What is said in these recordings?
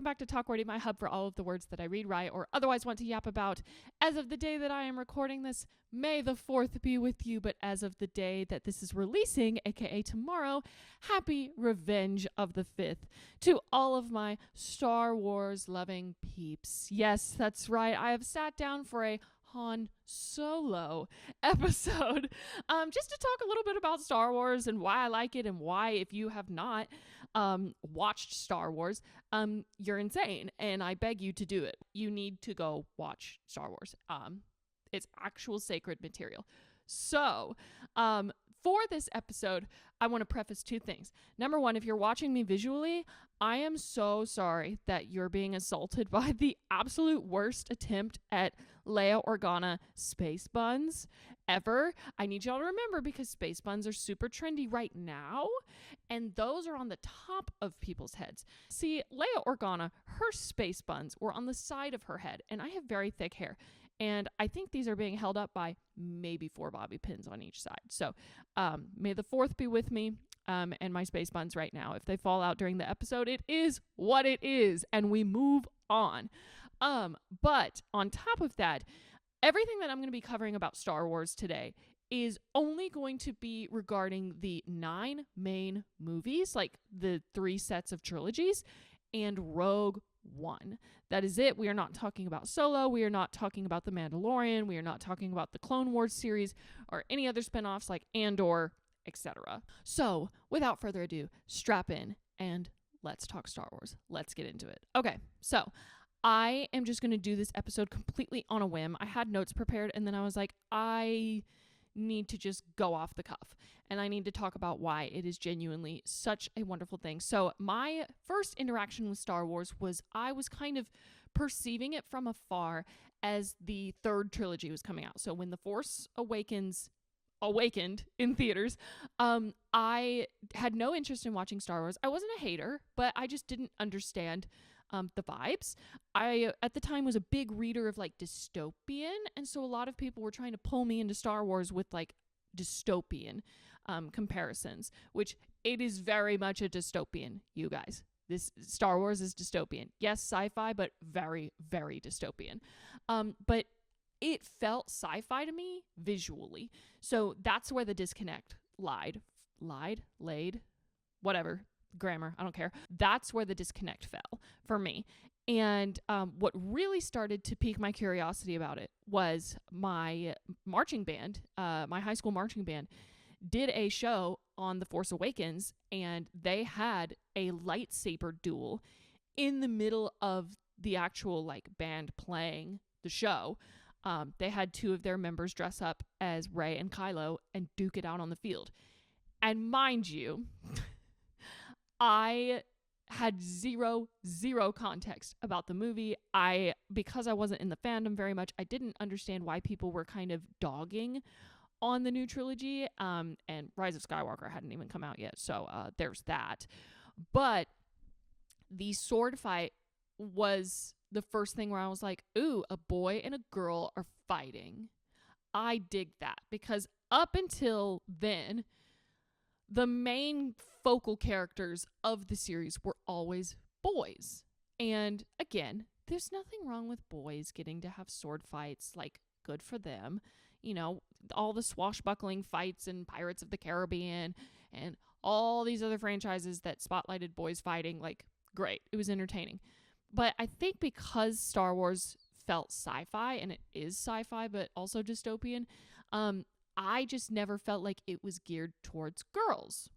welcome back to Talk Wordy, my hub for all of the words that I read, write, or otherwise want to yap about. As of the day that I am recording this, may the 4th be with you, but as of the day that this is releasing, aka tomorrow, happy Revenge of the 5th to all of my Star Wars loving peeps. Yes, that's right, I have sat down for a Han Solo episode just to talk a little bit about Star Wars and why I like it and why, if you have not watched Star Wars, you're insane and I beg you to do it. You need to go watch Star Wars. It's actual sacred material. So for this episode, I want to preface 2 things. Number 1, if you're watching me visually, I am so sorry that you're being assaulted by the absolute worst attempt at Leia Organa space buns ever. I need y'all to remember because space buns are super trendy right now, and those are on the top of people's heads. See, Leia Organa, her space buns were on the side of her head, and I have very thick hair. And I think these are being held up by maybe 4 bobby pins on each side. So may the 4th be with me and my space buns right now. If they fall out during the episode, it is what it is, and we move on. But on top of that, everything that I'm going to be covering about Star Wars today is only going to be regarding the 9 main movies, like the 3 sets of trilogies, and Rogue One. That is it. We are not talking about Solo. We are not talking about The Mandalorian. We are not talking about the Clone Wars series or any other spinoffs like Andor, etc. So, without further ado, strap in and let's talk Star Wars. Let's get into it. Okay, so I am just going to do this episode completely on a whim. I had notes prepared and then I was like, I need to just go off the cuff and I need to talk about why it is genuinely such a wonderful thing. So my first interaction with Star Wars was I was kind of perceiving it from afar as the 3rd trilogy was coming out. So when The Force Awakens awakened in theaters, I had no interest in watching Star Wars. I wasn't a hater, but I just didn't understand the vibes. I, at the time, was a big reader of like dystopian, and so a lot of people were trying to pull me into Star Wars with like dystopian comparisons, which it is very much a dystopian, you guys. This Star Wars is dystopian. Yes, sci-fi, but very, very dystopian. But it felt sci-fi to me visually. So that's where the disconnect laid, whatever. Grammar, I don't care. That's where the disconnect fell for me. And what really started to pique my curiosity about it was my marching band, my high school marching band, did a show on The Force Awakens, and they had a lightsaber duel in the middle of the actual like band playing the show. They had 2 of their members dress up as Rey and Kylo and duke it out on the field. And mind you, I had zero context about the movie. Because I wasn't in the fandom very much, I didn't understand why people were kind of dogging on the new trilogy. And Rise of Skywalker hadn't even come out yet, so there's that. But the sword fight was the first thing where I was like, ooh, a boy and a girl are fighting. I dig that, because up until then, the main focal characters of the series were always boys. And again, there's nothing wrong with boys getting to have sword fights. Like, good for them. You know, all the swashbuckling fights in Pirates of the Caribbean and all these other franchises that spotlighted boys fighting, like, great. It was entertaining. But I think because Star Wars felt sci-fi, and it is sci-fi, but also dystopian, I just never felt like it was geared towards girls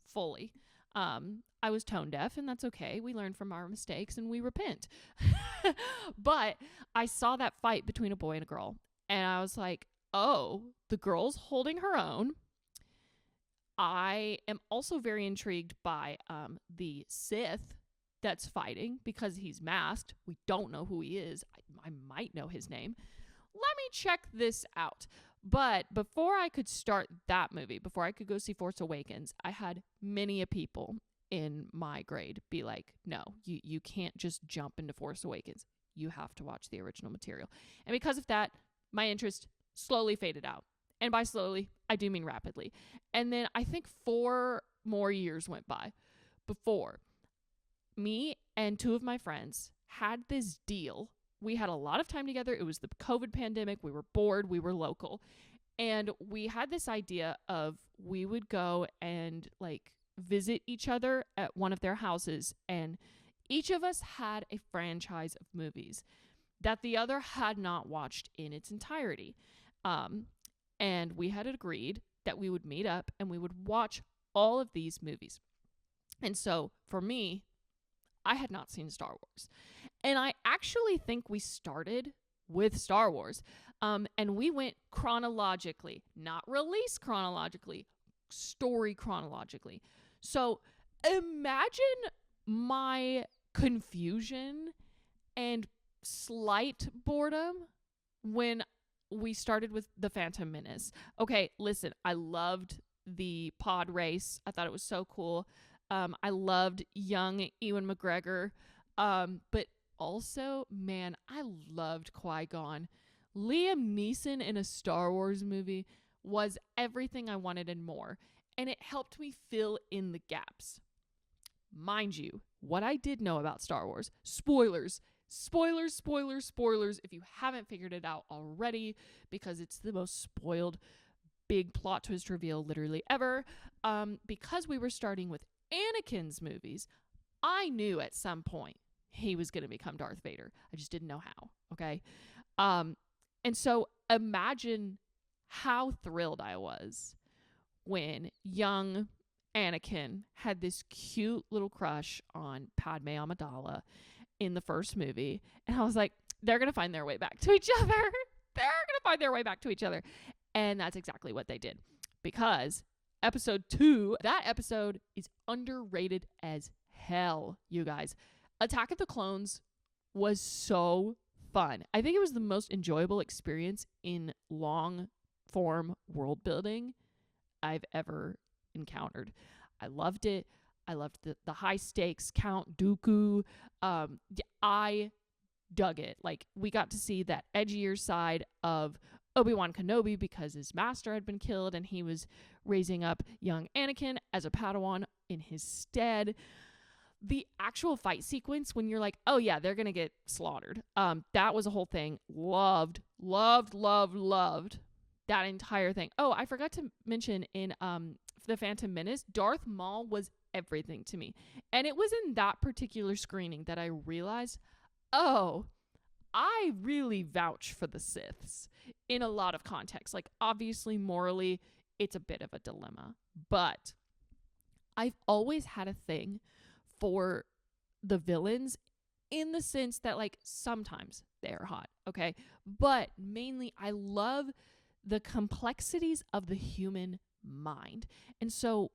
fully. I was tone deaf, and that's okay. We learn from our mistakes and we repent. But I saw that fight between a boy and a girl, and I was like, oh, the girl's holding her own. I am also very intrigued by the Sith that's fighting, because he's masked. We don't know who he is. I might know his name. Let me check this out. But before I could start that movie, before I could go see Force Awakens, I had many a people in my grade be like, no, you can't just jump into Force Awakens. You have to watch the original material. And because of that, my interest slowly faded out. And by slowly, I do mean rapidly. And then I think 4 more years went by before me and two of my friends had this deal. We had a lot of time together. It was the COVID pandemic. We were bored. We were local. And we had this idea of we would go and like visit each other at one of their houses. And each of us had a franchise of movies that the other had not watched in its entirety. And we had agreed that we would meet up and we would watch all of these movies. And so for me, I had not seen Star Wars. And I actually think we started with Star Wars. And we went chronologically, not release chronologically, story chronologically. So imagine my confusion and slight boredom when we started with The Phantom Menace. Okay, listen, I loved the pod race. I thought it was so cool. I loved young Ewan McGregor. But also, man, I loved Qui-Gon. Liam Neeson in a Star Wars movie was everything I wanted and more. And it helped me fill in the gaps. Mind you, what I did know about Star Wars, spoilers, if you haven't figured it out already, because it's the most spoiled big plot twist reveal literally ever. Because we were starting with Anakin's movies, I knew at some point he was going to become Darth Vader. I just didn't know how, okay? And so imagine how thrilled I was when young Anakin had this cute little crush on Padme Amidala in the first movie. And I was like, they're going to find their way back to each other. They're going to find their way back to each other. And that's exactly what they did. Because episode 2, that episode is underrated as hell, you guys. Attack of the Clones was so fun. I think it was the most enjoyable experience in long form world building I've ever encountered. I loved it. I loved the high stakes Count Dooku. I dug it. Like, we got to see that edgier side of Obi-Wan Kenobi because his master had been killed and he was raising up young Anakin as a Padawan in his stead. The actual fight sequence when you're like, oh yeah, they're going to get slaughtered. That was a whole thing. Loved that entire thing. Oh, I forgot to mention in The Phantom Menace, Darth Maul was everything to me. And it was in that particular screening that I realized, oh, I really vouch for the Siths in a lot of contexts. Like, obviously, morally, it's a bit of a dilemma. But I've always had a thing for the villains in the sense that, like, sometimes they're hot, okay? But mainly, I love the complexities of the human mind. And so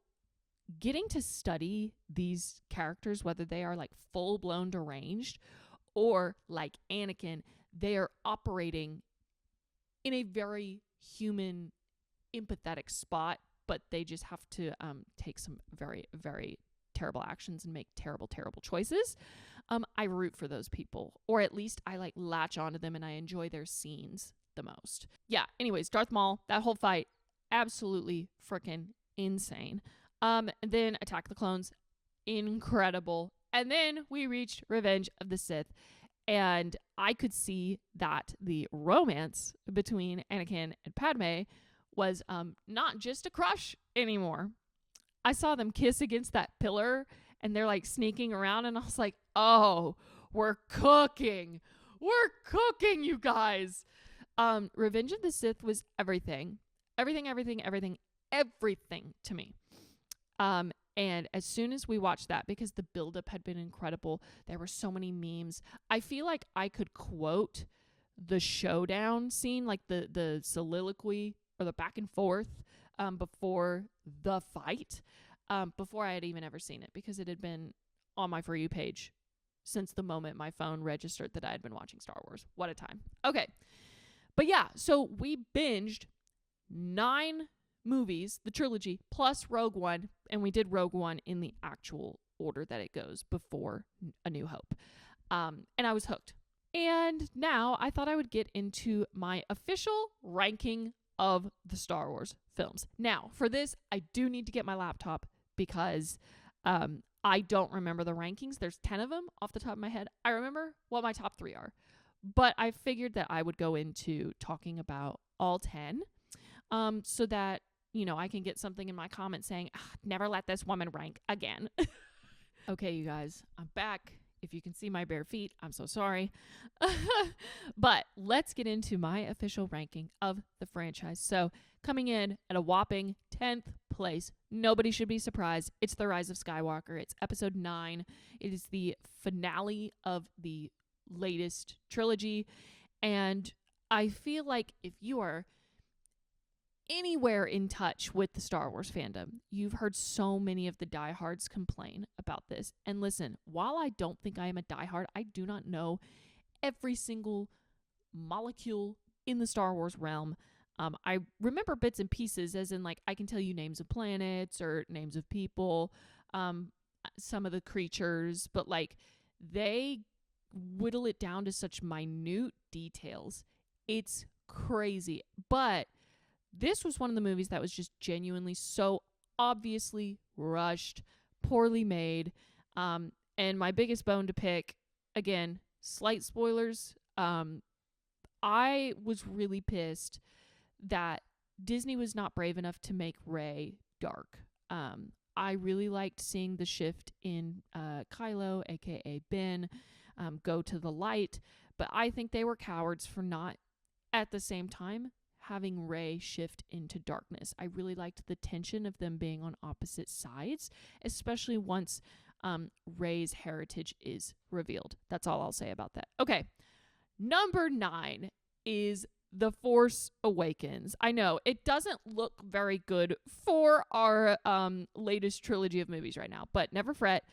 getting to study these characters, whether they are like full-blown deranged or like Anakin, they are operating in a very human, empathetic spot, but they just have to take some very, very terrible actions and make terrible, terrible choices. I root for those people, or at least I like latch onto them and I enjoy their scenes the most. Yeah, anyways, Darth Maul, that whole fight, absolutely freaking insane. Then Attack the Clones, incredible. And then we reached Revenge of the Sith. And I could see that the romance between Anakin and Padme was not just a crush anymore. I saw them kiss against that pillar and they're like sneaking around. And I was like, oh, we're cooking. We're cooking, you guys. Revenge of the Sith was everything. Everything to me. And as soon as we watched that, because the buildup had been incredible, there were so many memes. I feel like I could quote the showdown scene, like the soliloquy or the back and forth before the fight, before I had even ever seen it, because it had been on my For You page since the moment my phone registered that I had been watching Star Wars. What a time. Okay. But yeah, so we binged 9 movies, the trilogy, plus Rogue One, and we did Rogue One in the actual order that it goes before A New Hope. And I was hooked. And now I thought I would get into my official ranking of the Star Wars films. Now, for this, I do need to get my laptop because I don't remember the rankings. There's 10 of them off the top of my head. I remember what my top 3 are. But I figured that I would go into talking about all 10 so that, I can get something in my comments saying, never let this woman rank again. Okay, you guys, I'm back. If you can see my bare feet, I'm so sorry. But let's get into my official ranking of the franchise. So, coming in at a whopping 10th place, nobody should be surprised. It's The Rise of Skywalker. It's episode 9. It is the finale of the latest trilogy. And I feel like if you are anywhere in touch with the Star Wars fandom, you've heard so many of the diehards complain about this. And listen, while I don't think I am a diehard, I do not know every single molecule in the Star Wars realm. I remember bits and pieces, as in, like, I can tell you names of planets or names of people, some of the creatures, but, like, they whittle it down to such minute details. It's crazy. But this was one of the movies that was just genuinely so obviously rushed, poorly made. And my biggest bone to pick, again, slight spoilers. I was really pissed that Disney was not brave enough to make Rey dark. I really liked seeing the shift in Kylo, aka Ben, go to the light, but I think they were cowards for not, at the same time, having Rey shift into darkness. I really liked the tension of them being on opposite sides, especially once Rey's heritage is revealed. That's all I'll say about that. Okay, number 9 is The Force Awakens. I know, it doesn't look very good for our latest trilogy of movies right now, but never fret.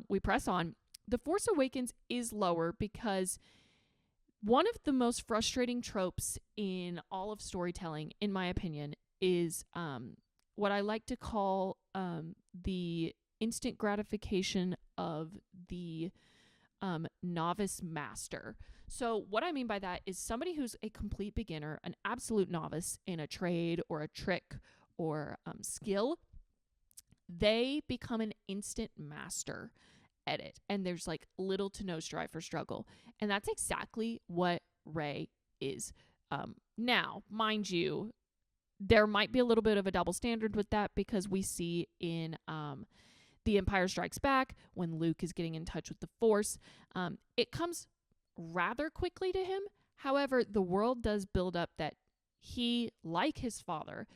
We press on. The Force Awakens is lower because one of the most frustrating tropes in all of storytelling, in my opinion, is what I like to call the instant gratification of the novice master. So what I mean by that is somebody who's a complete beginner, an absolute novice in a trade or a trick or skill, they become an instant master at it. And there's like little to no strive for struggle. And that's exactly what Rey is. Now, mind you, there might be a little bit of a double standard with that because we see in The Empire Strikes Back, when Luke is getting in touch with the Force, it comes rather quickly to him. However, the world does build up that he, like his father,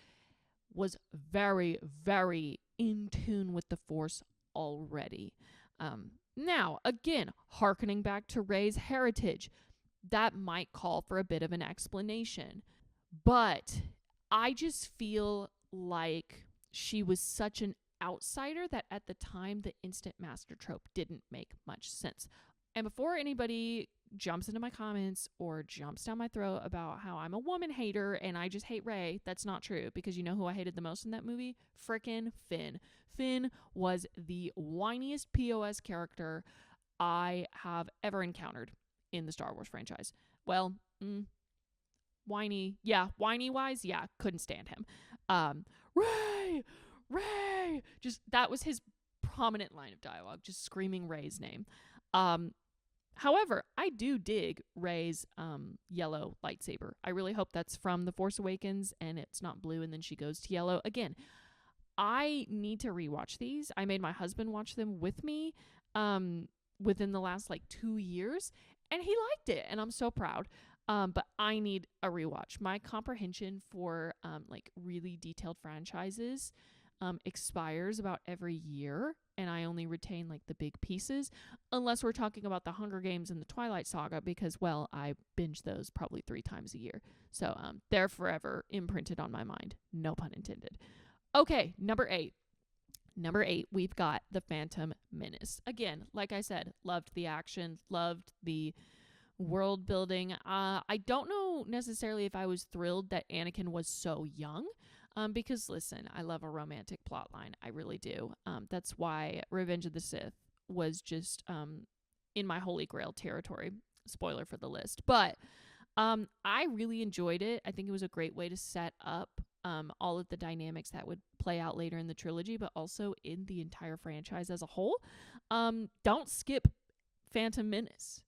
was very, very in tune with the Force already. Now, again, hearkening back to Rey's heritage, that might call for a bit of an explanation. But I just feel like she was such an outsider that at the time the instant master trope didn't make much sense. And before anybody jumps into my comments or jumps down my throat about how I'm a woman hater and I just hate Rey, that's not true, because you know who I hated the most in that movie? Frickin' Finn. Finn was the whiniest POS character I have ever encountered in the Star Wars franchise. Well, whiny wise, couldn't stand him. Rey, just that was his prominent line of dialogue, just screaming Rey's name. However, I do dig Rey's yellow lightsaber. I really hope that's from The Force Awakens and it's not blue and then she goes to yellow. Again, I need to rewatch these. I made my husband watch them with me within the last 2 years, and he liked it, and I'm so proud. But I need a rewatch. My comprehension for really detailed franchises expires about every year, and I only retain the big pieces, unless we're talking about the Hunger Games and the Twilight Saga, because, well, I binge those probably 3 times a year. So they're forever imprinted on my mind. No pun intended. Okay, number 8. Number 8, we've got The Phantom Menace. Again, like I said, loved the action, loved the world building. I don't know necessarily if I was thrilled that Anakin was so young, because listen, I love a romantic plot line. I really do. That's why Revenge of the Sith was just in my Holy Grail territory. Spoiler for the list. But I really enjoyed it. I think it was a great way to set up all of the dynamics that would play out later in the trilogy, but also in the entire franchise as a whole. Don't skip Phantom Menace.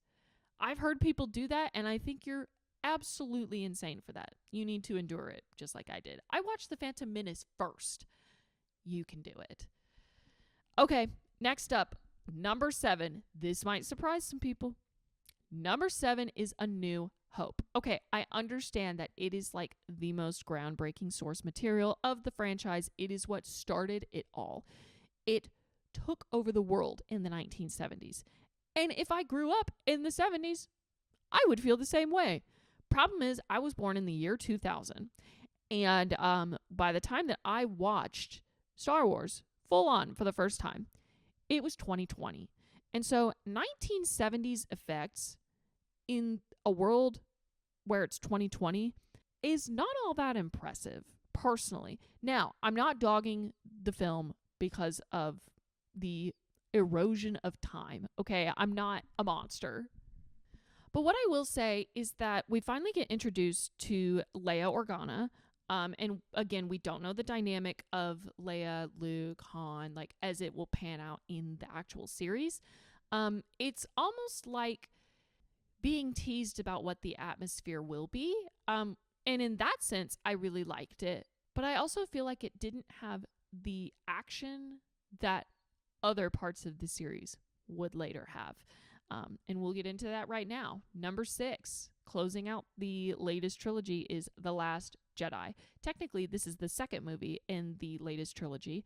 I've heard people do that, and I think you're absolutely insane for that. You need to endure it, just like I did. I watched the Phantom Menace first. You can do it. Okay, next up, number 7. This might surprise some people. Number 7 is A New Hope. Okay, I understand that it is like the most groundbreaking source material of the franchise. It is what started it all. It took over the world in the 1970s. And if I grew up in the 70s, I would feel the same way. Problem is, I was born in the year 2000. And by the time that I watched Star Wars full on for the first time, it was 2020. And so 1970s effects in a world where it's 2020 is not all that impressive, personally. Now, I'm not dogging the film because of the erosion of time, okay? I'm not a monster. But what I will say is that we finally get introduced to Leia Organa. And again, we don't know the dynamic of Leia, Luke, Han, like as it will pan out in the actual series. It's almost like being teased about what the atmosphere will be. And in that sense, I really liked it. But I also feel like it didn't have the action that other parts of the series would later have. And we'll get into that right now. Number 6, closing out the latest trilogy, is The Last Jedi. Technically, this is the second movie in the latest trilogy,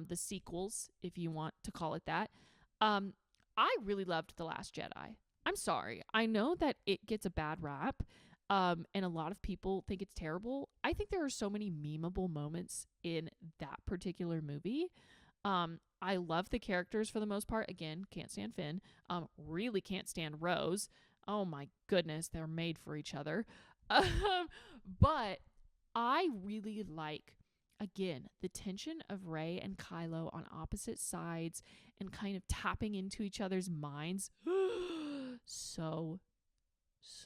the sequels, if you want to call it that. I really loved The Last Jedi. I'm sorry. I know that it gets a bad rap, and a lot of people think it's terrible. I think there are so many memeable moments in that particular movie. I love the characters for the most part. Again, can't stand Finn. Really can't stand Rose. Oh my goodness, they're made for each other. But I really like, again, the tension of Rey and Kylo on opposite sides and kind of tapping into each other's minds. So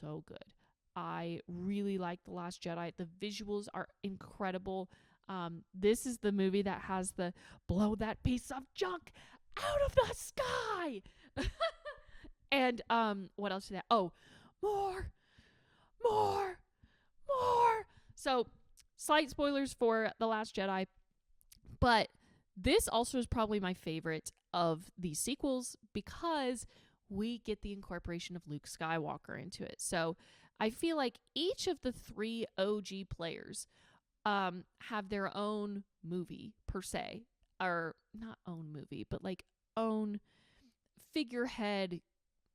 good. I really like The Last Jedi. The visuals are incredible. This is the movie that has the blow that piece of junk out of the sky. And what else is that? Oh, more. So, slight spoilers for The Last Jedi, but this also is probably my favorite of the sequels because we get the incorporation of Luke Skywalker into it. So, I feel like each of the 3 OG players have their own movie per se, or not own movie, but like own figurehead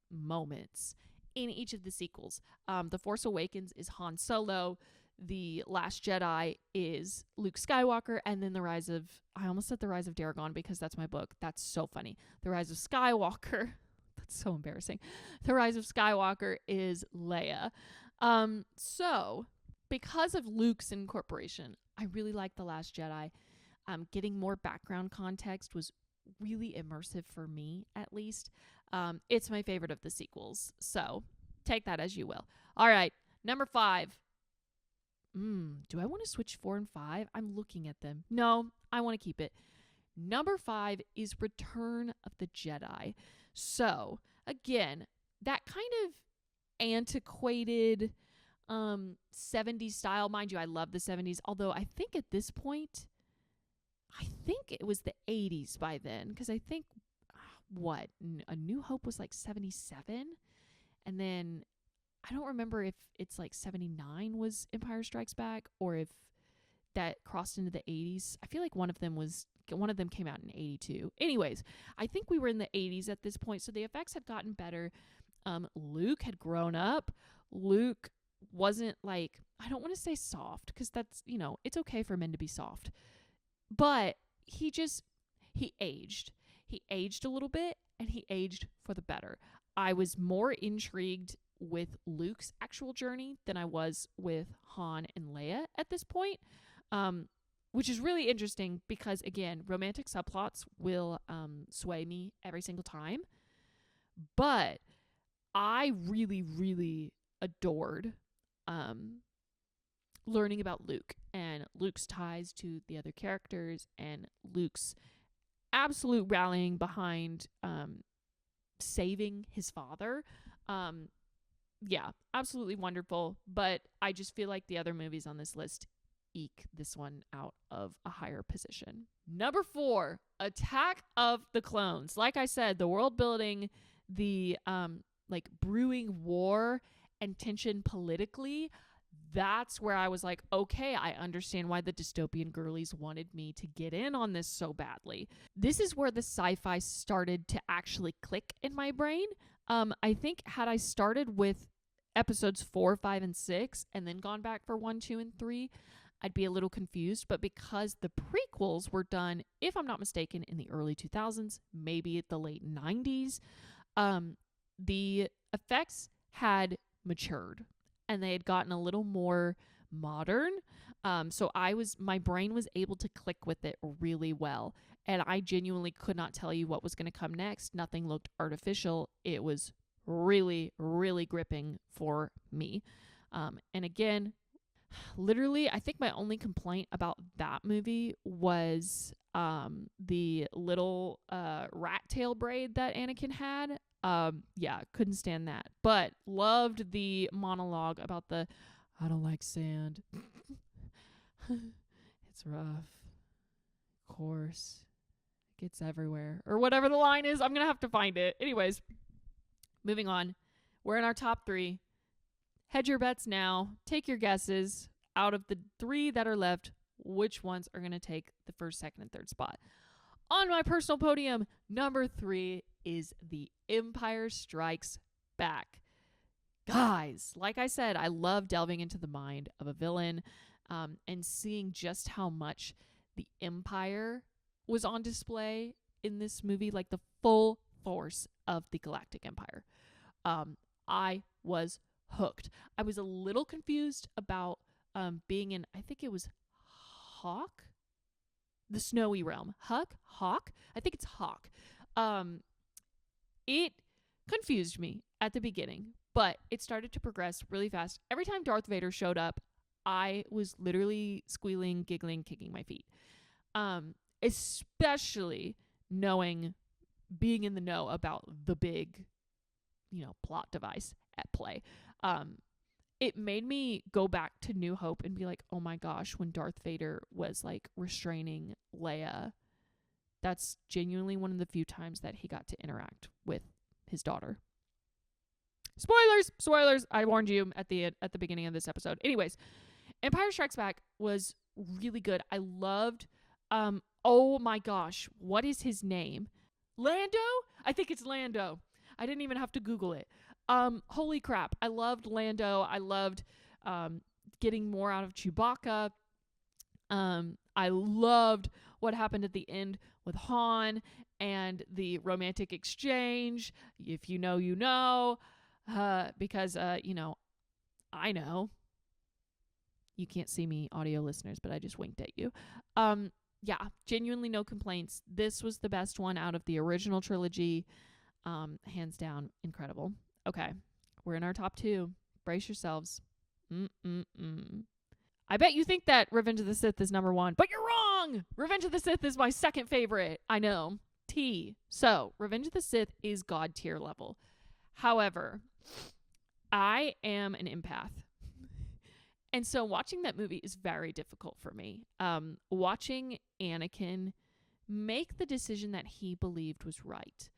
moments in each of the sequels. The Force Awakens is Han Solo, The Last Jedi is Luke Skywalker, and then I almost said The Rise of Daragon because that's my book. That's so funny. The Rise of Skywalker, that's so embarrassing. The Rise of Skywalker is Leia. So because of Luke's incorporation, I really like The Last Jedi. Getting more background context was really immersive for me, at least. It's my favorite of the sequels, so take that as you will. All right, number 5. Do I want to switch 4 and 5? I'm looking at them. No, I want to keep it. Number 5 is Return of the Jedi. So, again, that kind of antiquated 70s style. Mind you, I love the 70s, although I think at this point, it was the 80s by then, because I think, A New Hope was like 77, and then I don't remember if it's like 79 was Empire Strikes Back, or if that crossed into the 80s. I feel like one of them came out in 82. Anyways, I think we were in the 80s at this point, so the effects had gotten better. Luke had grown up. Luke wasn't like, I don't want to say soft, because that's, it's okay for men to be soft. But he aged. He aged a little bit, and he aged for the better. I was more intrigued with Luke's actual journey than I was with Han and Leia at this point, which is really interesting because, again, romantic subplots will sway me every single time. But I really, really adored learning about Luke and Luke's ties to the other characters and Luke's absolute rallying behind saving his father. Yeah, absolutely wonderful. But I just feel like the other movies on this list eke this one out of a higher position. Number 4, Attack of the Clones. Like I said, the world building, the like brewing war and tension politically, that's where I was like, okay, I understand why the dystopian girlies wanted me to get in on this so badly. This is where the sci-fi started to actually click in my brain. I think had I started with episodes 4, 5, and 6 and then gone back for 1, 2, and 3, I'd be a little confused. But because the prequels were done, if I'm not mistaken, in the early 2000s, maybe the late 90s, the effects had matured and they had gotten a little more modern. So my brain was able to click with it really well. And I genuinely could not tell you what was going to come next. Nothing looked artificial. It was really, really gripping for me. And again, literally, I think my only complaint about that movie was the little rat tail braid that Anakin had. Yeah, couldn't stand that. But loved the monologue about the, I don't like sand. It's rough. Coarse. Gets everywhere. Or whatever the line is. I'm going to have to find it. Anyways, moving on. We're in our top 3. Hedge your bets now. Take your guesses. Out of the 3 that are left, which ones are going to take the first, second, and third spot? On my personal podium, number 3 is The Empire Strikes Back. Guys, like I said, I love delving into the mind of a villain and seeing just how much the Empire was on display in this movie, like the full force of the Galactic Empire. I was hooked. I was a little confused about being in, I think it was Hawk? The Snowy Realm. Hawk? I think it's Hawk. It confused me at the beginning, but it started to progress really fast. Every time Darth Vader showed up, I was literally squealing, giggling, kicking my feet. Especially being in the know about the big, plot device at play. It made me go back to New Hope and be like, oh my gosh, when Darth Vader was like restraining Leia, that's genuinely one of the few times that he got to interact with his daughter. Spoilers. I warned you at the beginning of this episode. Anyways, Empire Strikes Back was really good. I loved, oh my gosh, what is his name? Lando? I think it's Lando. I didn't even have to Google it. Holy crap. I loved Lando. I loved getting more out of Chewbacca. I loved what happened at the end with Han and the romantic exchange. If you know, you know. Because, I know. You can't see me, audio listeners, but I just winked at you. Yeah, genuinely no complaints. This was the best one out of the original trilogy. Hands down, incredible. Okay, we're in our top 2. Brace yourselves. I bet you think that Revenge of the Sith is number 1, but you're wrong! Revenge of the Sith is my second favorite. I know. So, Revenge of the Sith is God tier level. However, I am an empath. And so watching that movie is very difficult for me. Watching Anakin make the decision that he believed was right,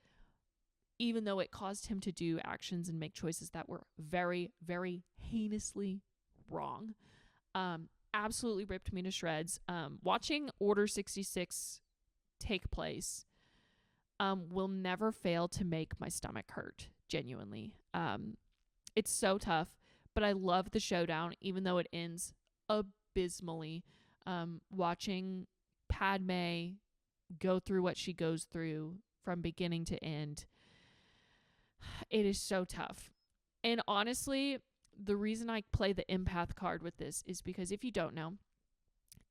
even though it caused him to do actions and make choices that were very, very heinously wrong. Absolutely ripped me to shreds. Watching Order 66 take place will never fail to make my stomach hurt, genuinely. It's so tough, but I love the showdown, even though it ends abysmally. Watching Padme go through what she goes through from beginning to end, it is so tough. And honestly, the reason I play the empath card with this is because if you don't know,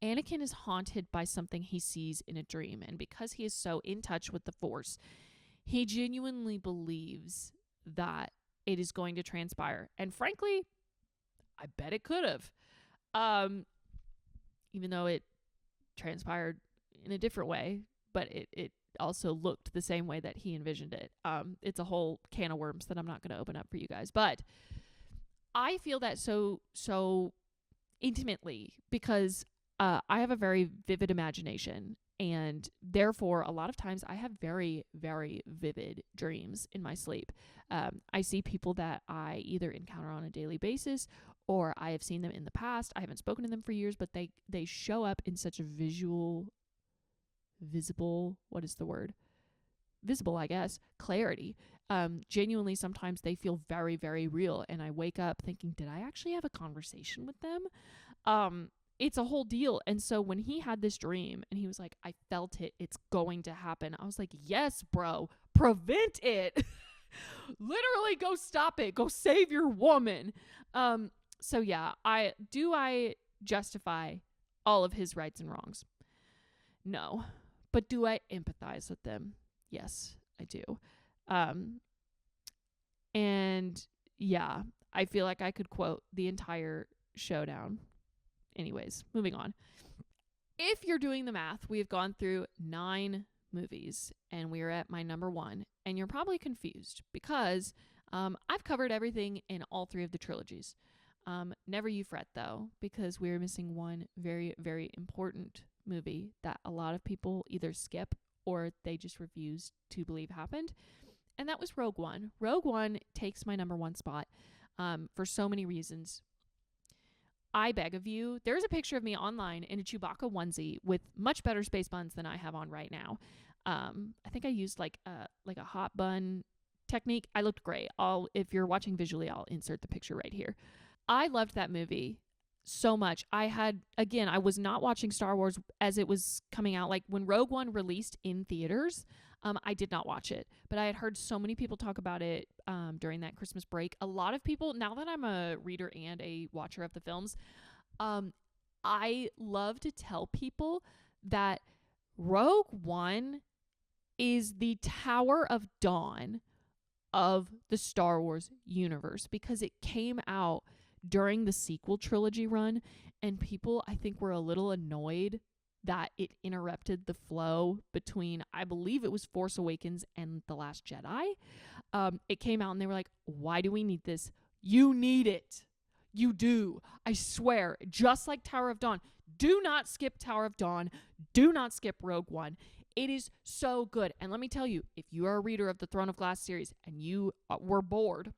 Anakin is haunted by something he sees in a dream. And because he is so in touch with the Force, he genuinely believes that it is going to transpire. And frankly, I bet it could have. Even though it transpired in a different way, but it also looked the same way that he envisioned it. It's a whole can of worms that I'm not going to open up for you guys, but I feel that so intimately because I have a very vivid imagination, and therefore a lot of times I have very, very vivid dreams in my sleep. I see people that I either encounter on a daily basis or I have seen them in the past. I haven't spoken to them for years, but they show up in such a visible, what is the word? Visible, I guess, clarity. Genuinely, sometimes they feel very, very real, and I wake up thinking, did I actually have a conversation with them? It's a whole deal. And so when he had this dream and he was like, I felt it, it's going to happen, I was like, yes, bro, prevent it. Literally go stop it, go save your woman. So yeah, I justify all of his rights and wrongs? No. But do I empathize with them? Yes, I do. And yeah, I feel like I could quote the entire showdown. Anyways, moving on. If you're doing the math, we have gone through 9 movies and we are at my number 1, and you're probably confused because I've covered everything in all 3 of the trilogies. Never you fret though, because we're missing one very, very important movie that a lot of people either skip or they just refuse to believe happened, and that was Rogue One. Rogue One takes my number 1 spot for so many reasons. I beg of you, there's a picture of me online in a Chewbacca onesie with much better space buns than I have on right now. I think I used like a hot bun technique. I looked great. If you're watching visually, I'll insert the picture right here. I loved that movie so much. I was not watching Star Wars as it was coming out. Like when Rogue One released in theaters, I did not watch it, but I had heard so many people talk about it during that Christmas break. A lot of people, now that I'm a reader and a watcher of the films, I love to tell people that Rogue One is the Tower of Dawn of the Star Wars universe, because it came out during the sequel trilogy run, and people, I think, were a little annoyed that it interrupted the flow between, I believe it was Force Awakens and The Last Jedi. It came out and they were like, why do we need this? You need it. You do. I swear, just like Tower of Dawn. Do not skip Tower of Dawn. Do not skip Rogue One. It is so good. And let me tell you, if you are a reader of the Throne of Glass series and you were bored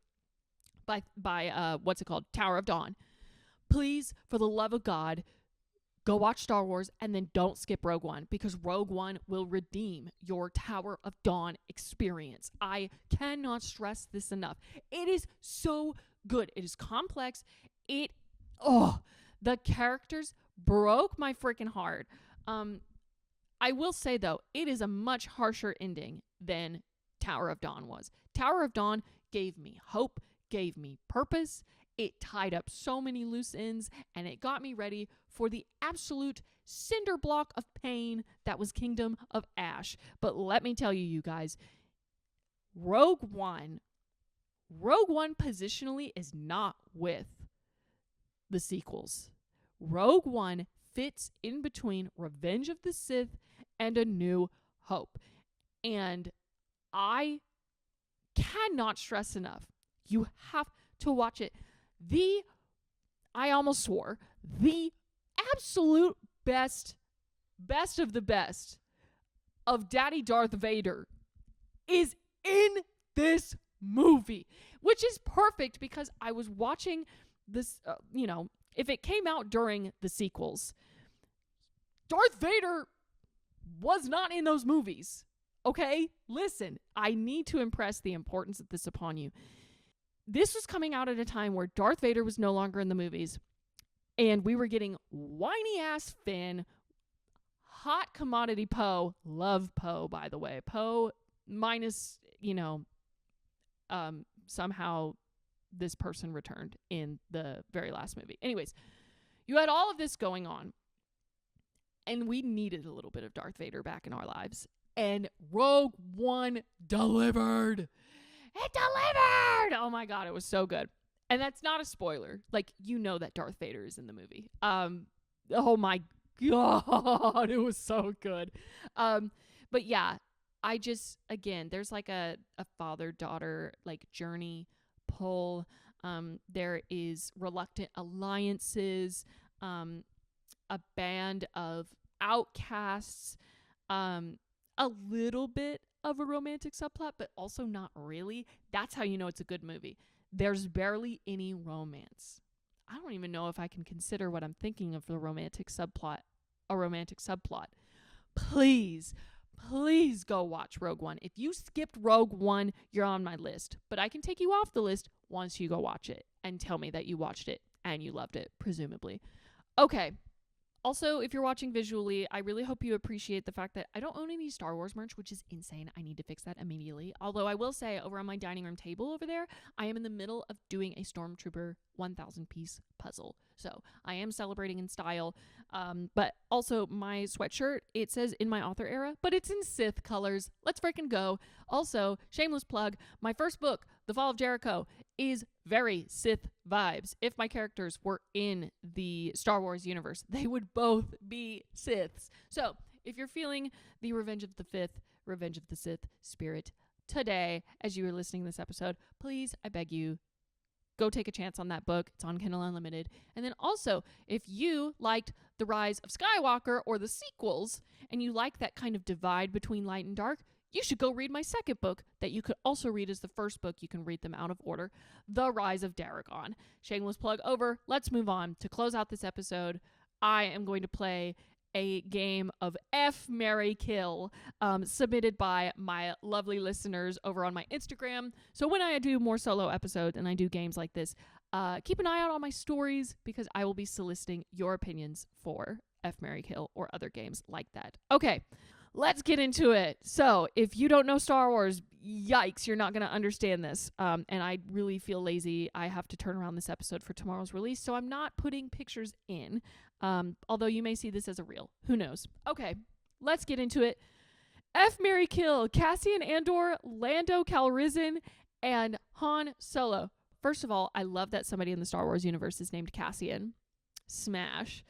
by what's it called? Tower of Dawn, please, for the love of God, go watch Star Wars and then don't skip Rogue One, because Rogue One will redeem your Tower of Dawn experience. I cannot stress this enough. It is so good. It is complex. The characters broke my freaking heart. I will say though, it is a much harsher ending than Tower of Dawn was. Tower of Dawn gave me hope, gave me purpose. It tied up so many loose ends, and it got me ready for the absolute cinder block of pain that was Kingdom of Ash. But let me tell you, you guys, Rogue One positionally is not with the sequels. Rogue One fits in between Revenge of the Sith and A New Hope. And I cannot stress enough, you have to watch it. I almost swore, the absolute best of the best of Daddy Darth Vader is in this movie, which is perfect because I was watching this, if it came out during the sequels, Darth Vader was not in those movies. Okay? Listen, I need to impress the importance of this upon you. This was coming out at a time where Darth Vader was no longer in the movies, and we were getting whiny ass Finn, hot commodity Poe. Love Poe, by the way. Poe minus, somehow this person returned in the very last movie. Anyways, you had all of this going on, and we needed a little bit of Darth Vader back in our lives. And Rogue One delivered. It delivered! Oh my God, it was so good. And that's not a spoiler. Like, you know that Darth Vader is in the movie. Oh my God, it was so good. But yeah, I just, again, there's like a father-daughter like journey pull. There is reluctant alliances, a band of outcasts, a little bit of a romantic subplot, but also not really. That's how you know it's a good movie. There's barely any romance. I don't even know if I can consider what I'm thinking of the romantic subplot a romantic subplot. Please, please go watch Rogue One. If you skipped Rogue One, you're on my list. But I can take you off the list once you go watch it and tell me that you watched it and you loved it, presumably. Okay. Also, if you're watching visually, I really hope you appreciate the fact that I don't own any Star Wars merch, which is insane. I need to fix that immediately. Although I will say, over on my dining room table over there, I am in the middle of doing a Stormtrooper 1,000-piece puzzle. So I am celebrating in style. But also, my sweatshirt, it says in my author era, but it's in Sith colors. Let's freaking go. Also, shameless plug, my first book, The Fall of Jericho, is very Sith vibes. If my characters were in the Star Wars universe, they would both be Siths. So, if you're feeling the Revenge of the Sith spirit today, as you are listening to this episode, please, I beg you, go take a chance on that book. It's on Kindle Unlimited. And then also, if you liked The Rise of Skywalker or the sequels, and you like that kind of divide between light and dark, you should go read my second book that you could also read as the first book. You can read them out of order. The Rise of Daragon. Shameless plug over. Let's move on. To close out this episode, I am going to play a game of F, Marry, Kill, submitted by my lovely listeners over on my Instagram. So when I do more solo episodes and I do games like this, keep an eye out on my stories because I will be soliciting your opinions for F, Marry, Kill or other games like that. Okay. Let's get into it. So, if you don't know Star Wars, yikes, you're not going to understand this. And I really feel lazy. I have to turn around this episode for tomorrow's release, so I'm not putting pictures in. Although you may see this as a reel. Who knows? Okay, let's get into it. F, Marry, Kill, Cassian Andor, Lando Calrissian, and Han Solo. First of all, I love that somebody in the Star Wars universe is named Cassian. Smash.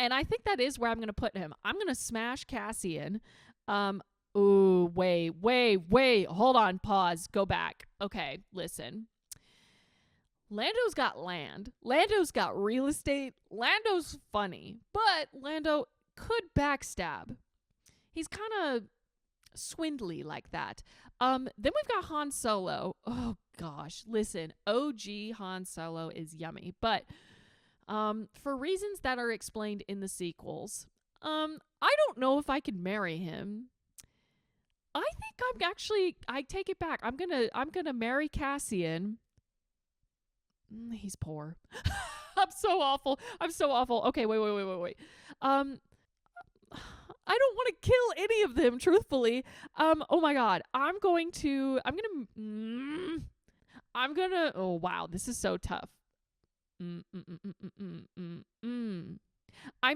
And I think that is where I'm going to put him. I'm going to smash Cassian. Ooh, wait. Hold on, pause, go back. Okay, listen. Lando's got land. Lando's got real estate. Lando's funny. But Lando could backstab. He's kind of swindly like that. Then we've got Han Solo. Oh, gosh. Listen, OG Han Solo is yummy. But for reasons that are explained in the sequels, I don't know if I could marry him. I think I take it back. I'm gonna marry Cassian. He's poor. I'm so awful. Okay, wait. I don't want to kill any of them, truthfully. Oh my God. Oh wow, this is so tough. I'm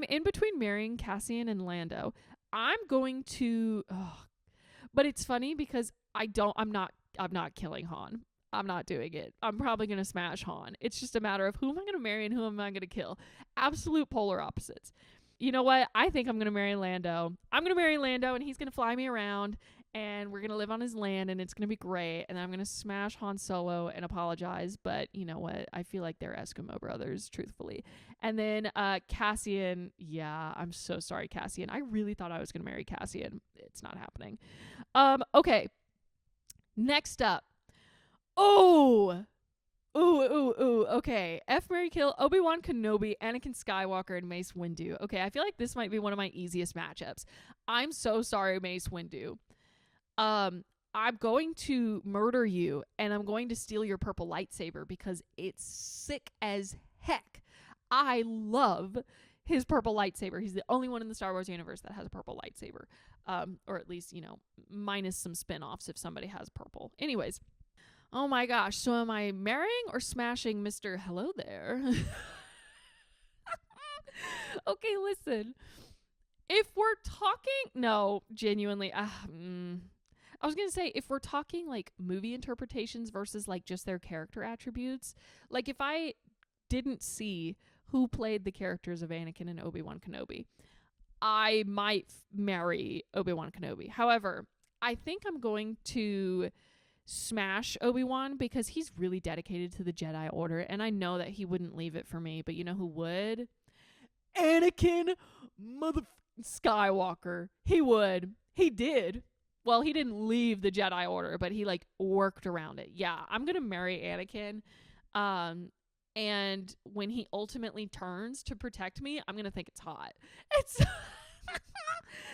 in between marrying Cassian and Lando. I'm going to, but it's funny because I'm not killing Han. I'm not doing it. I'm probably going to smash Han. It's just a matter of who am I going to marry and who am I going to kill. Absolute polar opposites. You know what? I think I'm going to marry Lando. I'm going to marry Lando and he's going to fly me around and we're going to live on his land and it's going to be great. And then I'm going to smash Han Solo and apologize. But you know what? I feel like they're Eskimo brothers, truthfully. And then Cassian. Yeah, I'm so sorry, Cassian. I really thought I was going to marry Cassian. It's not happening. Okay. Next up. Ooh. Okay. F, Marry, Kill, Obi-Wan Kenobi, Anakin Skywalker, and Mace Windu. Okay, I feel like this might be one of my easiest matchups. I'm so sorry, Mace Windu. I'm going to murder you, and I'm going to steal your purple lightsaber because it's sick as heck. I love his purple lightsaber. He's the only one in the Star Wars universe that has a purple lightsaber. Or at least, minus some spin-offs if somebody has purple. Anyways. Oh my gosh, so am I marrying or smashing Mr. Hello There? Okay, listen. If we're talking... No, genuinely. I was going to say, if we're talking like movie interpretations versus like just their character attributes, like if I didn't see who played the characters of Anakin and Obi-Wan Kenobi, I might marry Obi-Wan Kenobi. However, I think I'm going to smash Obi-Wan because he's really dedicated to the Jedi Order, and I know that he wouldn't leave it for me, but you know who would? Anakin mother Skywalker. He would. He did. Well, he didn't leave the Jedi Order, but he like worked around it. Yeah, I'm going to marry Anakin. And when he ultimately turns to protect me, I'm going to think it's hot. It's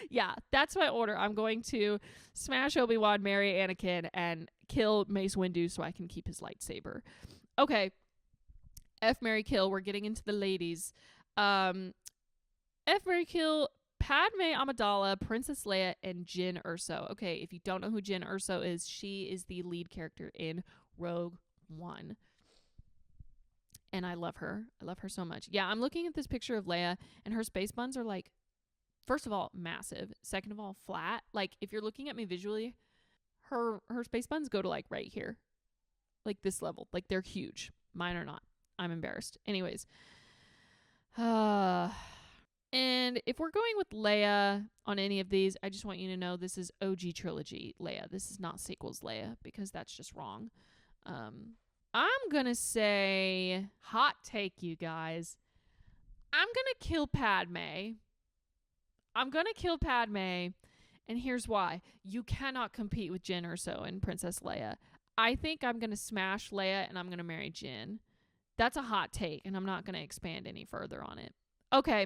yeah, that's my order. I'm going to smash Obi-Wan, marry Anakin, and kill Mace Windu so I can keep his lightsaber. Okay. F, marry, kill. We're getting into the ladies. F, marry, kill, Padme Amidala, Princess Leia, and Jyn Erso. Okay, if you don't know who Jyn Erso is, she is the lead character in Rogue One. And I love her. I love her so much. Yeah, I'm looking at this picture of Leia, and her space buns are like, first of all, massive. Second of all, flat. Like, if you're looking at me visually, her space buns go to like right here. Like this level. Like, they're huge. Mine are not. I'm embarrassed. Anyways. And if we're going with Leia on any of these, I just want you to know this is OG trilogy Leia. This is not sequels Leia, because that's just wrong. I'm going to say, hot take, you guys. I'm going to kill Padme. And here's why. You cannot compete with Jyn Erso and Princess Leia. I think I'm going to smash Leia and I'm going to marry Jyn. That's a hot take, and I'm not going to expand any further on it. Okay.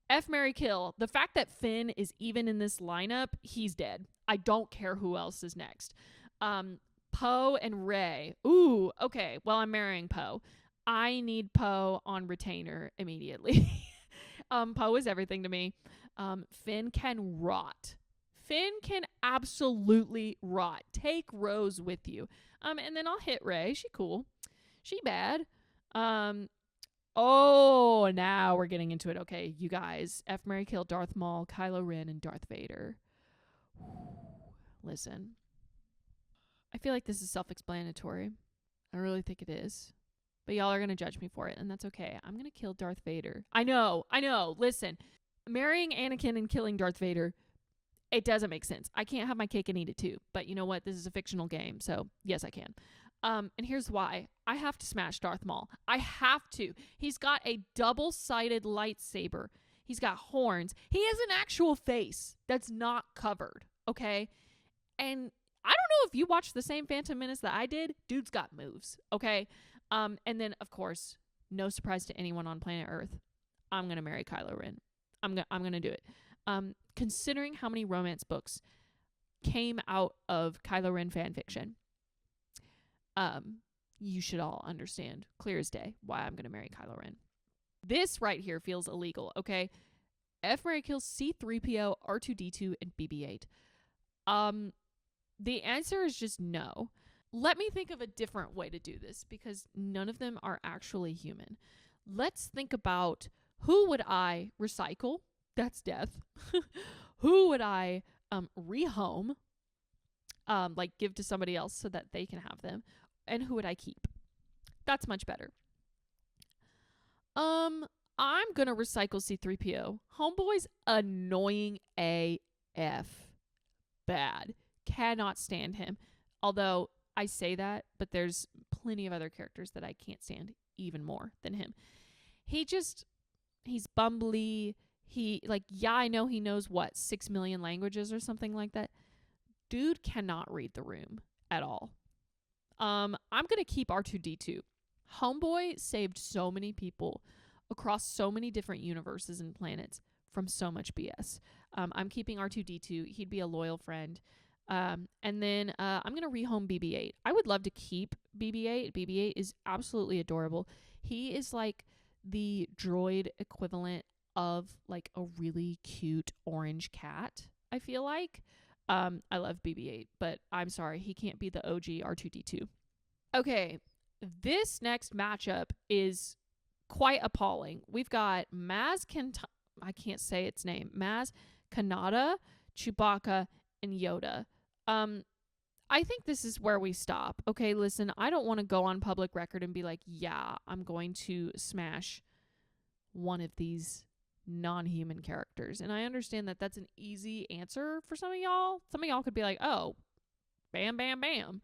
F, marry, kill. The fact that Finn is even in this lineup, he's dead. I don't care who else is next. Poe and Rey. Ooh, okay. Well, I'm marrying Poe. I need Poe on retainer immediately. Poe is everything to me. Finn can rot. Finn can absolutely rot. Take Rose with you. And then I'll hit Rey. She cool. She bad. Oh, now we're getting into it. Okay, you guys. F, marry, kill, Darth Maul, Kylo Ren, and Darth Vader. Listen. I feel like this is self-explanatory. I really think it is. But y'all are going to judge me for it, and that's okay. I'm going to kill Darth Vader. I know. Listen, marrying Anakin and killing Darth Vader, it doesn't make sense. I can't have my cake and eat it too. But you know what? This is a fictional game, so yes, I can. And here's why. I have to smash Darth Maul. I have to. He's got a double-sided lightsaber. He's got horns. He has an actual face that's not covered, okay? And I don't know if you watched the same Phantom Menace that I did. Dude's got moves, okay? And then, of course, no surprise to anyone on planet Earth, I'm going to marry Kylo Ren. I'm going to do it. Considering how many romance books came out of Kylo Ren fan fiction, you should all understand, clear as day, why I'm going to marry Kylo Ren. This right here feels illegal, okay? F, marry, kill, C-3PO, R2-D2, and BB-8. The answer is just no. Let me think of a different way to do this, because none of them are actually human. Let's think about, who would I recycle? That's death. Who would I rehome? Like give to somebody else so that they can have them. And who would I keep? That's much better. I'm gonna recycle C-3PO. Homeboy's annoying AF. Bad. Cannot stand him. Although I say that, but there's plenty of other characters that I can't stand even more than him. He's bumbly. I know he knows 6 million languages or something like that. Dude cannot read the room at all. I'm going to keep R2-D2. Homeboy saved so many people across so many different universes and planets from so much BS. I'm keeping R2-D2. He'd be a loyal friend. And then I'm going to rehome BB-8. I would love to keep BB-8. BB-8 is absolutely adorable. He is like the droid equivalent of like a really cute orange cat, I feel like. I love BB-8, but I'm sorry, he can't be the OG R2-D2. Okay, this next matchup is quite appalling. We've got I can't say its name. Maz Kanata, Chewbacca, and Yoda. I think this is where we stop. Okay, listen, I don't want to go on public record and be like, yeah, I'm going to smash one of these non-human characters. And I understand that that's an easy answer for some of y'all. Some of y'all could be like, oh, bam, bam, bam.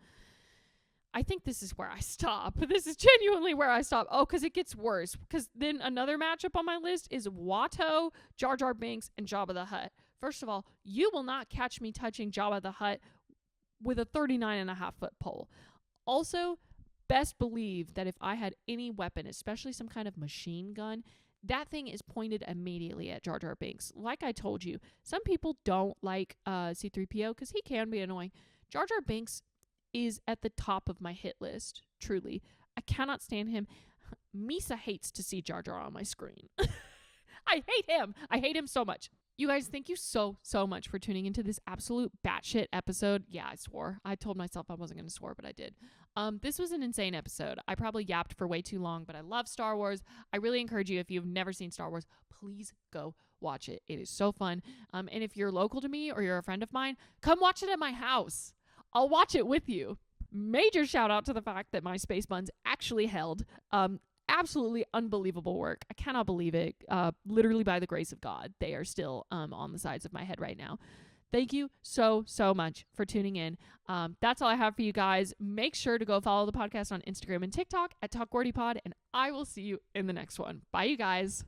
I think this is where I stop. This is genuinely where I stop. Oh, because it gets worse. Because then another matchup on my list is Watto, Jar Jar Binks, and Jabba the Hutt. First of all, you will not catch me touching Jabba the Hutt with a 39.5-foot pole. Also, best believe that if I had any weapon, especially some kind of machine gun, that thing is pointed immediately at Jar Jar Binks. Like I told you, some people don't like C-3PO because he can be annoying. Jar Jar Binks is at the top of my hit list, truly. I cannot stand him. Misa hates to see Jar Jar on my screen. I hate him. I hate him so much. You guys, thank you so much for tuning into this absolute batshit episode. Yeah, I swore. I told myself I wasn't going to swear, but I did. This was an insane episode. I probably yapped for way too long, but I love Star Wars. I really encourage you, if you've never seen Star Wars, please go watch it. It is so fun. And if you're local to me or you're a friend of mine, come watch it at my house. I'll watch it with you. Major shout out to the fact that my space buns actually held. Absolutely unbelievable work. I cannot believe it. Literally by the grace of God, they are still on the sides of my head right now. Thank you so much for tuning in. That's all I have for you guys. Make sure to go follow the podcast on Instagram and TikTok at TalkWordyPod, and I will see you in the next one. Bye, you guys.